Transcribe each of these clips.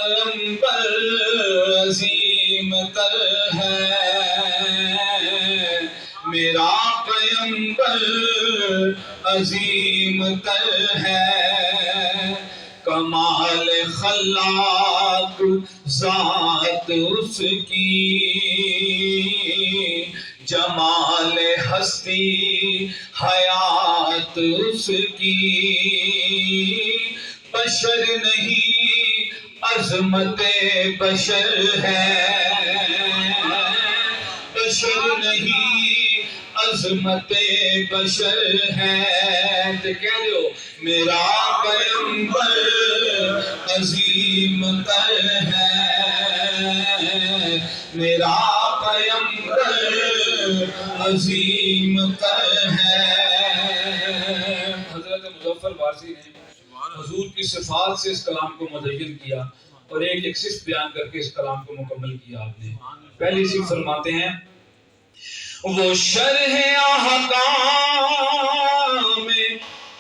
پیمبر عظیم تر ہے، میرا پیمبر عظیم تر ہے، کمال خلاق ذات اس کی، جمال ہستی حیات اس کی، بشر نہیں عظمت بشر ہے، بشر نہیں عظمت بشر ہے، تو کہہ دو میرا پیمبر عظیم تر ہے، میرا پیمبر عظیم تر ہے۔ حضرت مظفر وارثی نے حضور کی صفات سے اس کلام کو مزین کیا اور ایک صفت بیان کر کے اس کلام کو مکمل کیا آپ نے۔ پہلی صفت فرماتے ہیں وہ شرح احکام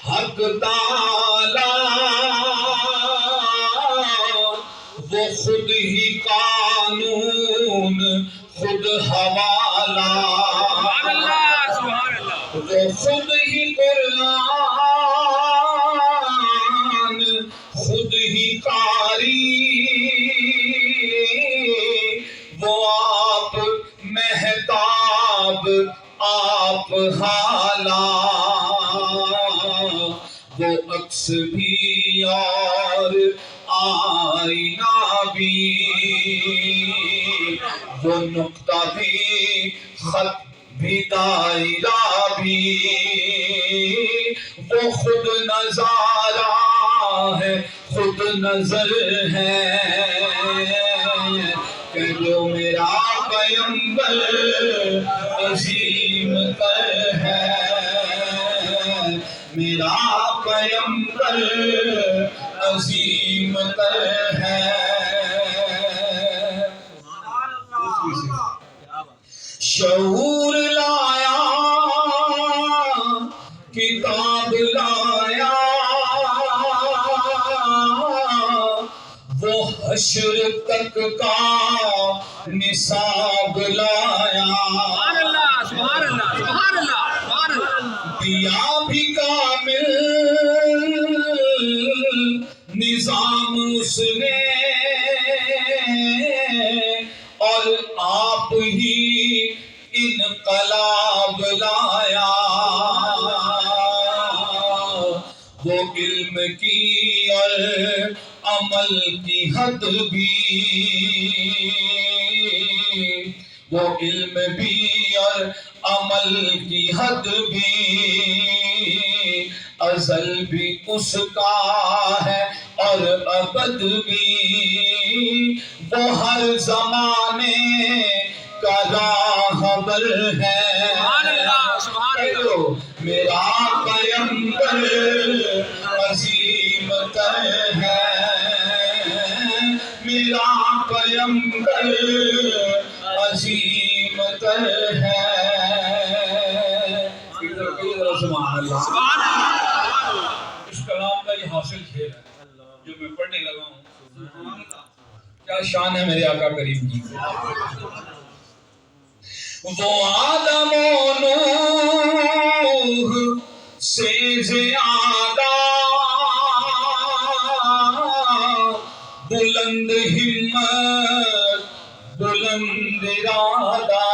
حق تعالی، وہ خود ہی قانون خود حوالہ، وہ خود ہی قرآن خود ہی قاری، وہ آپ مہتاب آپ حالا، وہ عکس بھی اور آئینہ بھی، وہ نقطہ بھی خط بھی دائرہ بھی، وہ خود نظارہ ہے خود نظر ہے، کہ جو میرا پیمبر عظیم تر ہے، میرا پیمبر عظیم تر ہے۔ شعور لایا کتاب لایا، وہ حشر تک کا نصاب لایا، دیا بھی کامل نظام اس نے، اور آپ ہی انقلاب لایا، وہ علم کی اور عمل کی حد بھی، وہ علم بھی اور عمل کی حد بھی، ازل بھی اس کا ہے اور ابد بھی، وہ ہر زمانے کا راہبر ہے، میرا پیمبر عظیم تر ہے، میرا پیمبر عظیم تر ہے۔ سبحان اللہ۔ اس کلام کا یہ حاصل کھیل ہے جو میں پڑھنے لگا ہوں، کیا شان ہے میرے آقا کریم کی۔ وہ آدم و نوح سے زیادہ بلند ہمت بلند ارادہ،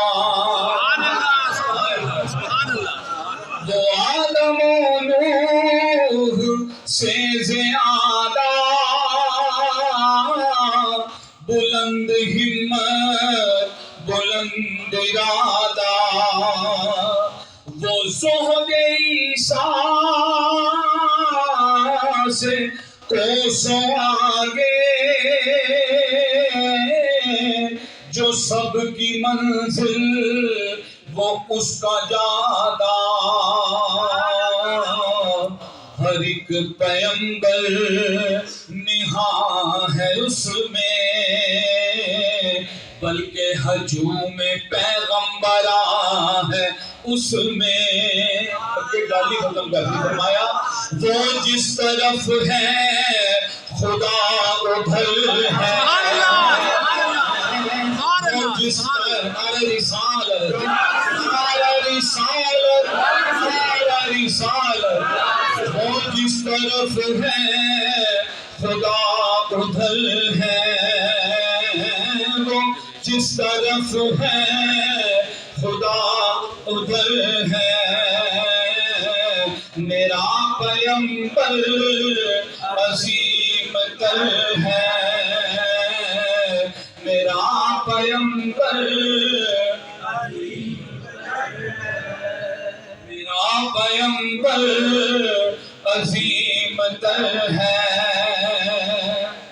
وہ آدم و نوح سے زیادہ بلند ہمت بلند ارادہ، وہ زہد عیسیٰ سے کوسوں آگے، جو سب کی منزل وہ اس کا جادہ، ہر ایک پیمبر نہاں ہے اس میں، بلکہ ہجوم پیغمبرہ ہے اس میں۔ یہ گالی ختم کر دی، فرمایا وہ جس طرف ہے خدا ادھر ہے جس رسالت وہ جس طرف ہے خدا ادھر ہے وہ جس طرف ہے خدا ادھر ہے میرا پیمبر عظیم تر ہے میرا پیمبر میرا پیمبر عظیم تر ہے